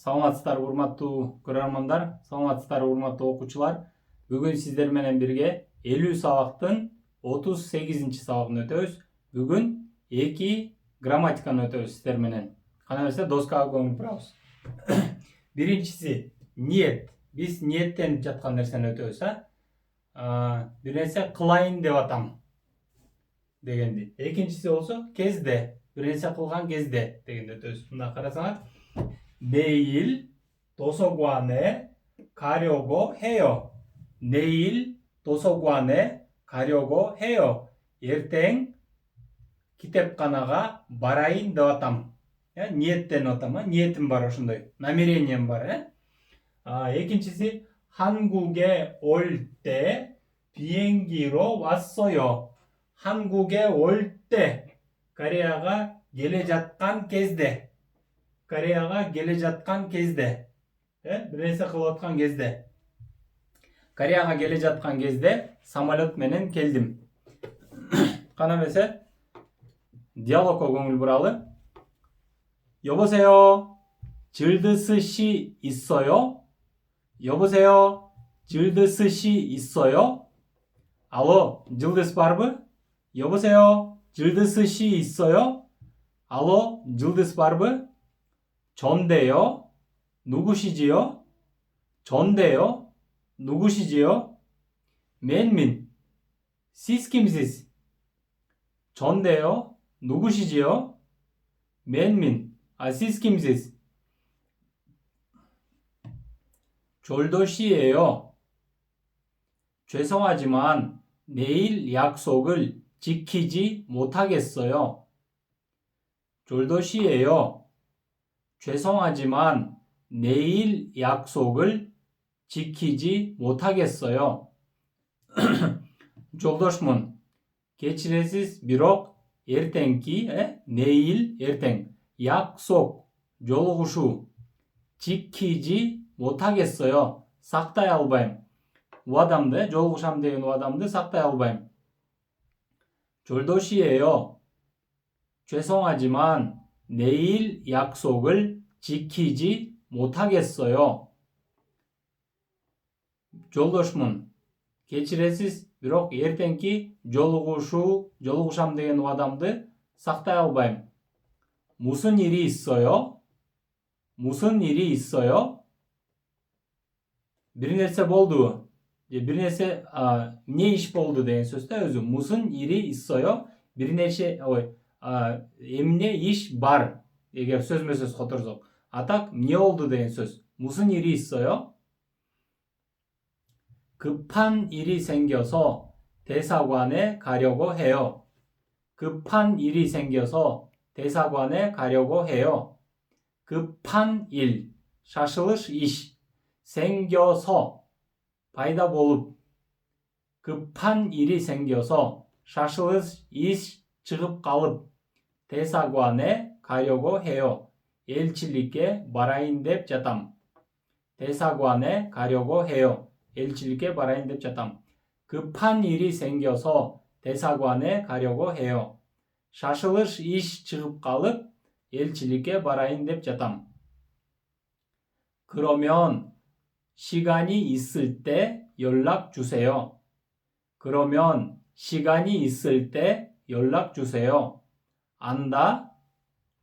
Саламатсыздар урматтуу көрөрмандар, саламатсыздар урматтуу окуучулар. Бүгүн сиздер менен бирге 50 сабактын 38 сабагын өтөбүз. Бүгүн 2 грамматиканы өтөбүз сиздер менен. Кана берсе доскага көңүл бурабыз. Биринчиси ниет. Биз ниеттенип жаткан нерсени өтөбүз, бир нерсе кылайын деп атам дегенди. Экинчиси болсо кезде. Бир нерсе кылган кезде дегенди өтөбүз. Мында карасаңар, 내일 도서관에 가려고 해요. 내일 도서관에 가려고 해요. ертең китепканага барайын деп атам. Ниеттенип атам, ниетим бар ошондой. Намерением бар, экинчиси 한국에 올 때 비행기로 왔어요. 한국에 올 때, Кореяга келе жаткан кезде. Кореяга келе жаткан кезде. Бир нерсе кылып аткан кезде. Кореяга келе жаткан кезде самолет менен келдим. Кана берсе диалогко көңүл буралы. 여보세요. 질드스 씨 있어요? 여보세요. 질드스 씨 있어요? 알로, 질드스 барбы? 여보세요. 질드스 씨 있어요? 알로, 질드스 барбы? 전데요? 누구시지요? 전데요? 누구시지요? 맨민. Siz kimsiz? 전데요? 누구시지요? 맨민. Siz kimsiz? 졸도씨예요. 죄송하지만 내일 약속을 지키지 못하겠어요. 졸도씨예요. 죄송하지만 내일 약속을 지키지 못하겠어요. жолдошмун. Кечиресиз, бирок эртеңки, 내일 эртең. 약속, жолугушуу. 지키지 못하겠어요. сактай албайм. 우адамды, жолугушам деген 우адамды сактай албайм. 졸도씨예요. 죄송하지만 내일 약속을 지키지 못하겠어요. жолдошмун. Кечиресиз, бирок эртеңки жолугушам деген 우адамды сактай албайм. 무슨 일이 있어요? 무슨 일이 있어요? бир нерсе болду. бир нерсе эмне иш болду деген сөз да өзү. 무슨 일이 있어요? бир нерсе, эмне иш бар. эгер сөзмө сөз которсок. А так, эмне болду деген сөз. 무슨 일이 있어요? 급한 일이 생겨서 대사관에 가려고 해요. 급한 일이 생겨서 대사관에 가려고 해요. 급한 일, шашылыш иш. 생겨서, пайда болуп. 급한 일이 생겨서 шашылыш иш чыгып калып. 대사관에 가려고 해요. 엘чиликке барайын деп жатам. 대사관에 가려고 해요. 엘чиликке барайын деп жатам. 급한 일이 생겨서 대사관에 가려고 해요. шашылыш иш чыгып калып, 엘чиликке барайын деп жатам. 그러면 시간이 있을 때 연락 주세요. 그러면 시간이 있을 때 연락 주세요. анда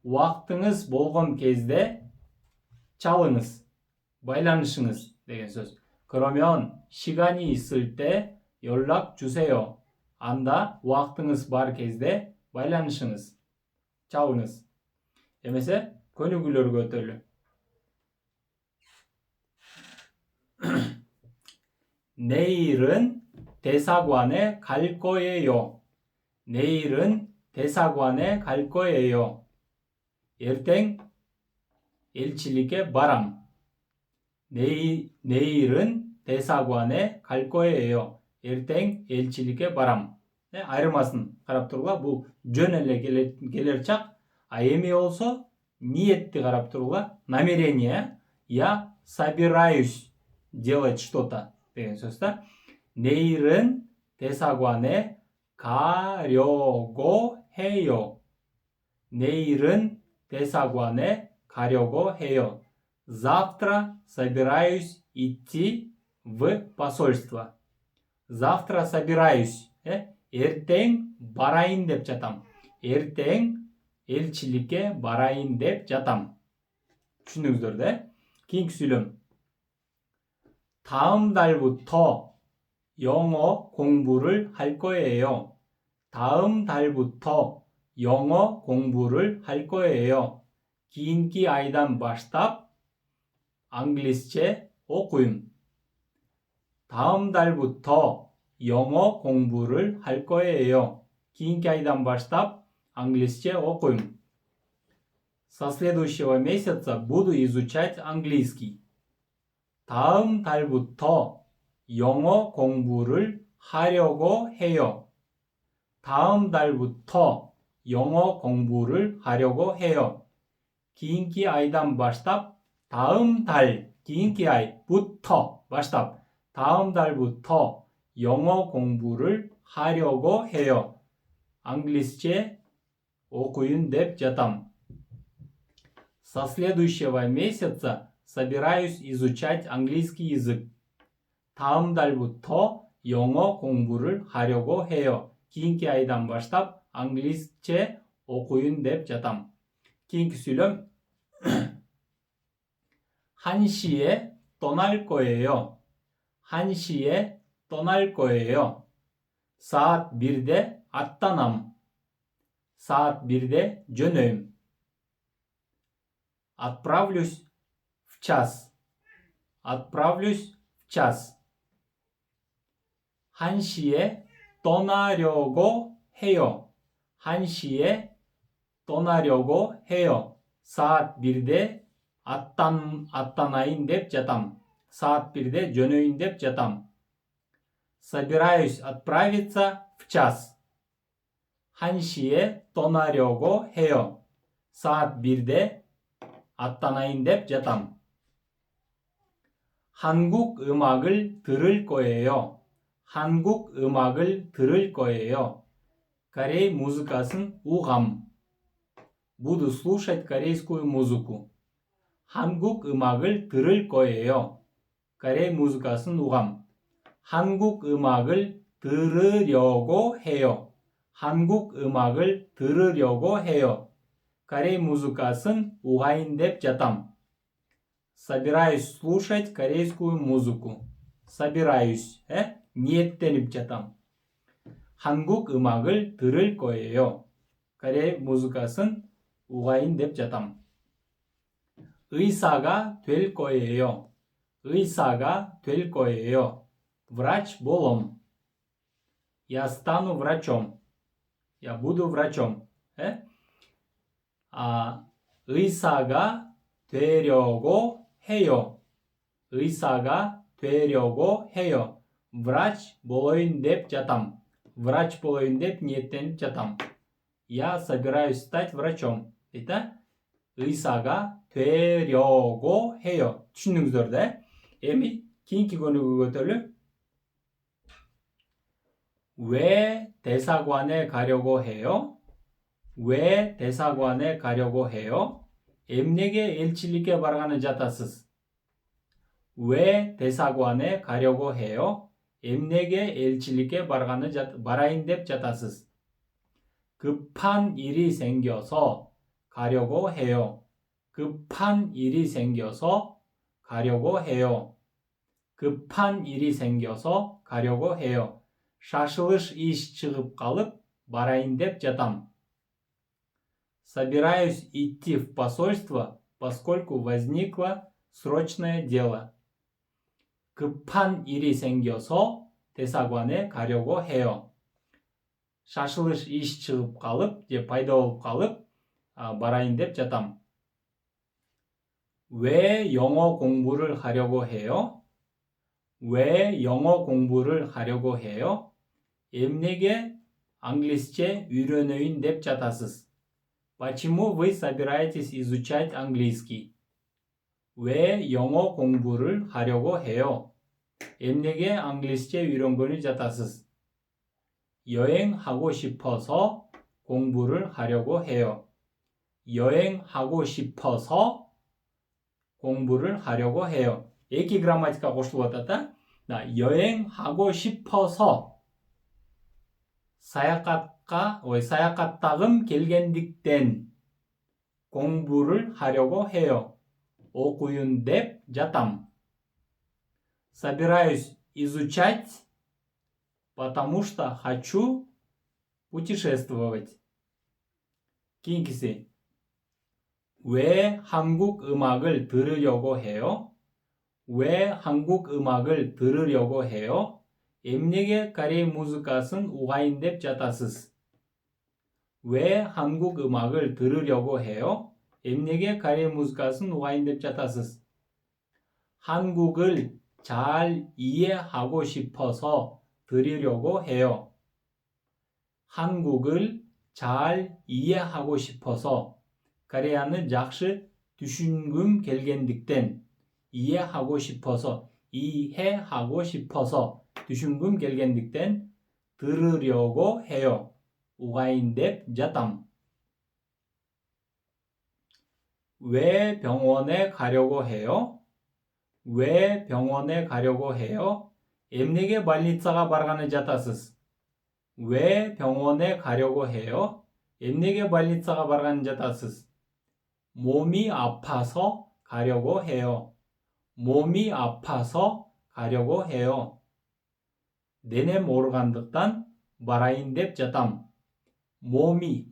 убактыңыз болгон кезде чалыңыз, байланышыңыз деген сөз. 그러면 시간이 있을 때 연락 주세요. анда убактыңыз бар кезде байланышыңыз, чалыңыз. Эмесе көнүгүүлөргө өтөлү. 내일은 대사관에 갈 거예요. 내일은 대사관에 갈 거예요. ертең 엘чиликке барам. 내일은 대사관에 갈 거예요. ертең 엘чиликке барам. Айырмасын карап турула. Бул жөн эле келер чак. Эми болсо ниетти карап турула. Намерение. Я собираюсь делать что-то деген сөз да. 내일은 대사관에 가려고 해요. 내일은 대사관에 가려고 해요. Завтра собираюсь идти в посольство. Завтра собираюсь. ертең барайын деп жатам. ертең elçilikке барайын деп жатам. түсіндіңіздер да? Кейінгі сөйлем. 다음 달부터 영어 공부를 할 거예요. 다음 달부터 영어 공부를 할 거예요. кейінгі айдан баштап английсче оқимын. 다음 달부터 영어 공부를 할 거예요. кейінгі айдан баштап английсче оқимын. Со следующего месяца буду изучать английский. 다음 달부터 영어 공부를 하려고 해요. 다음 달부터 영어 공부를 하려고 해요. кейінгі айдан баштап 다음 달, кейінгі ай부터 баштап 다음 달부터 영어 공부를 하려고 해요. английсче оқиын деп жатам. Со следующего месяца собираюсь изучать английский язык. 다음 달부터 영어 공부를 하려고 해요. кейінгі айдан баштап английсче оқиын деп жатам. кейінгі сөйлем. 1시에 떠날 거예요. 1시에 떠날 거예요. Saat 1'de аттанам. Saat 1'de жөнөйм. Отправлюсь в час. Отправлюсь в час. 1시에 떠나려고 해요. 1시에 떠나려고 해요. Saat 1'de аттанайын деп жатам. Saat 1'de жөнөйүн деп жатам. Собираюсь отправиться в час. 1시에 떠나려고 해요. Saat 1'de аттанайын деп жатам. 한국 음악을 들을 거예요. 한국 음악을 들을 거예요. Корей музыкасын угам. Буду слушать корейскую музыку. 한국 음악을 들을 거예요. Корей музыкасын угам. 한국 음악을 들으려고 해요. 한국 음악을 들으려고 해요. Корей музыкасын угайын деп жатам. Собираюсь слушать корейскую музыку. Собираюсь. ниеттеніп жатам. 한국 음악을 들을 거예요. Корей музыкасын угайын деп жатам. 의사가 될 거예요. 의사가 될 거예요. Врач болом. Я стану врачом. Я буду врачом. 의사가 되려고 해요. 의사가 되려고 해요. Врач болоюн деп жатам. Врач болоюн деп ниеттеніп жатам. Я собираюсь стать врачом. дейді. 의사가 되려고 해요. түсіндіңіздер да? эми кейінгі көнүгү көтөрүлү. 왜 대사관에 가려고 해요? 왜 대사관에 가려고 해요? эмнеге элчиликке барганы жатасыз? 왜 대사관에 가려고 해요? эмнеге элчиликке барайын деп жатасыз? 급한 일이 생겨서 가려고 해요. 급한 일이 생겨서 가려고 해요. 급한 일이 생겨서 가려고 해요. шашылыш иш чыгып калып барайын деп жатам. Собираюсь идти в посольство, поскольку возникло срочное дело. 급한 일이 생겨서 대사관에 가려고 해요. шашылыш иш чыгып калып же пайда болуп калып барайын деп жатам. 왜 영어 공부를 하려고 해요? 왜 영어 공부를 하려고 해요? эмнеге англисче үйрөнөйүн деп жатасыз? Почему вы собираетесь изучать английский? 왜 영어 공부를 하려고 해요? эмнеге англисче үйрөнгөнү жатасыз? 여행하고 싶어서 공부를 하려고 해요. 여행하고 싶어서 공부를 하려고 해요. 에키 그라마티카 고시고 왔다. 여행하고 싶어서 사야카타금 겔겐딕된 공부를 하려고 해요. окуюн деп жатам. Собираюсь изучать, потому что хочу путешествовать. кейінкісі. 왜 한국 음악을 들으려고 해요? 왜 한국 음악을 들으려고 해요? Emnege Kore muzikasın uğayın деп жатасыз. 왜 한국 음악을 들으려고 해요? Emnege Kore muzikasın uğayın деп жатасыз. 한국을 잘 이해하고 싶어서 들으려고 해요. 한국을 잘 이해하고 싶어서 Korea'ны жақсы düşüngüm келгендіктен 이해하고 싶어서 düşüngüm келгендіктен 들으려고 해요. 우가인 деп жатам. 왜 병원에 가려고 해요? 왜 병원에 가려고 해요? Emnege больницаға барғаны жатасыз. 왜 병원에 가려고 해요? Emnege больницаға барғаны жатасыз. 몸이 아파서 가려고 해요. 몸이 아파서 가려고 해요. 내내 모르간dıktan барайын деп жатам. 몸이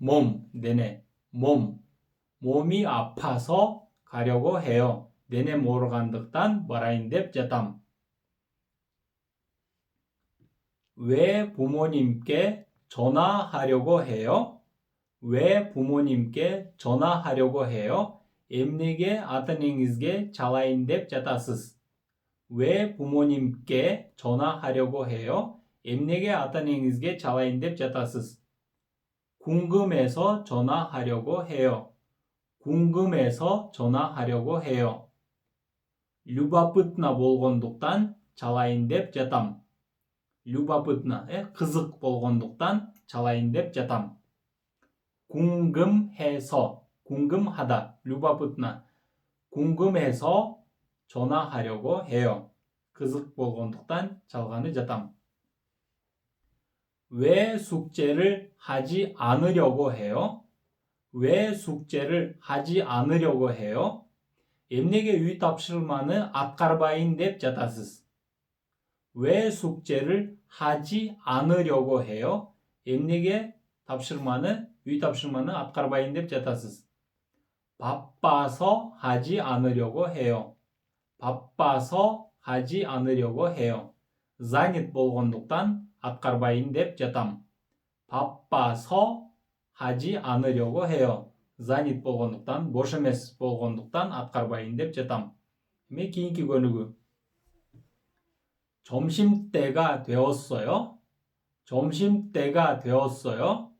아파서 가려고 해요. 내내 모르간dıktan барайын деп жатам. 왜 부모님께 전화하려고 해요? 왜 부모님께 전화하려고 해요? Emnege ата-энеңізге çalayın деп жатасыз. 왜 부모님께 전화하려고 해요? Emnege ата-энеңіз게 çalayın деп жатасыз. 궁금해서 전화하려고 해요. 궁금해서 전화하려고 해요. любопытно болғандықтан çalayын деп жатам. любопытно, қызық болғандықтан çalayын деп жатам. 궁금해서, 궁금하다, любопытно. 궁금해서 전화하려고 해요. қызық болғандықтан çalғаны жатам. 왜 숙제를 하지 않으려고 해요? 왜 숙제를 하지 않으려고 해요? Emnege үй тапшырманы атқарбайын деп жатасыз. 왜 숙제를 하지 않으려고 해요? Emnege үй тапшырманы атқарбайын деп жатасыз. 바빠서 하지 않으려고 해요. 바빠서 하지 않으려고 해요. занят болғандықтан атқарбайын деп жатам. 바빠서 하지 않으려고 해요. занят болғандықтан, бош емес болғандықтан атқарбайын деп жатам. кейінгі бөлігі. 점심때가 되었어요. 점심때가 되었어요.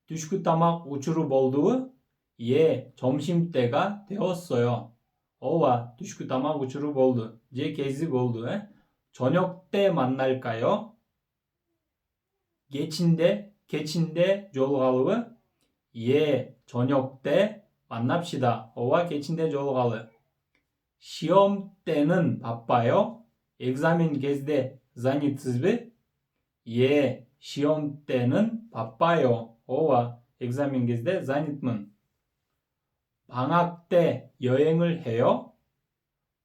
түшкі тамақ учуру болду? 예, 점심때가 되었어요. ооба, түшкі тамақ учуру болду. же кези болду. 저녁 때 만날까요? 개친데 жолугалы? 예, 저녁 때 만납시다. ооба, 개친데 жолугалы. 시험 때는 바빠요? экзамен кезде занятсызбы? 예, 시험 때는 바빠요. ооба, экзамен кезде занятмын. 방학 때 여행을 해요?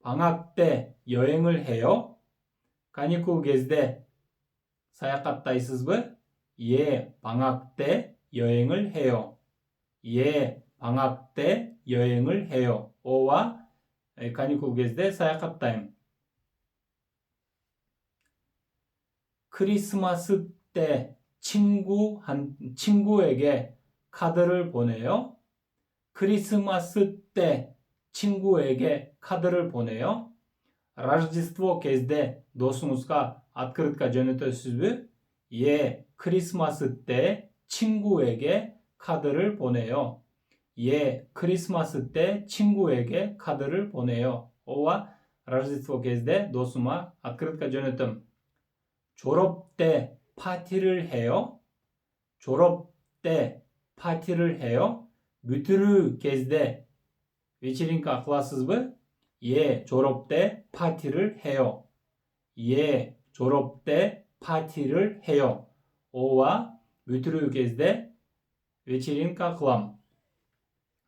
방학 때 여행을 해요? каникул кезде 사야카타이스ызбы? 예, 방학 때 여행을 해요. 예, 방학 때 여행을 해요. ооба, каникул кезде 사야카타임. 크리스마스 때 친구에게 카드를 보내요? 크리스마스 때 친구에게 카드를 보내요? Рождество кезде досыңызға открытка жөнөтөсүзбү? 예, 크리스마스 때 친구에게 카드를 보내요. 예, 크리스마스 때 친구에게 카드를 보내요. ооба, Рождество кезде досума открытка жөнөтөм. 졸업 때 파티를 해요? 졸업 때 파티를 해요? бүтүрүү кезде вечеринка кыласызбы? 예, 졸업 때 파티를 해요. 예, 졸업 때 파티를 해요. O와 бүтүрүү кезде вечеринка кылам.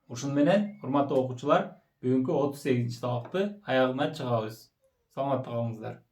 Ушуну менен, урматтуу окуучулар, бүгүнкү 38 сабакты аягына чыгабыз. Саламатта калыңыздар.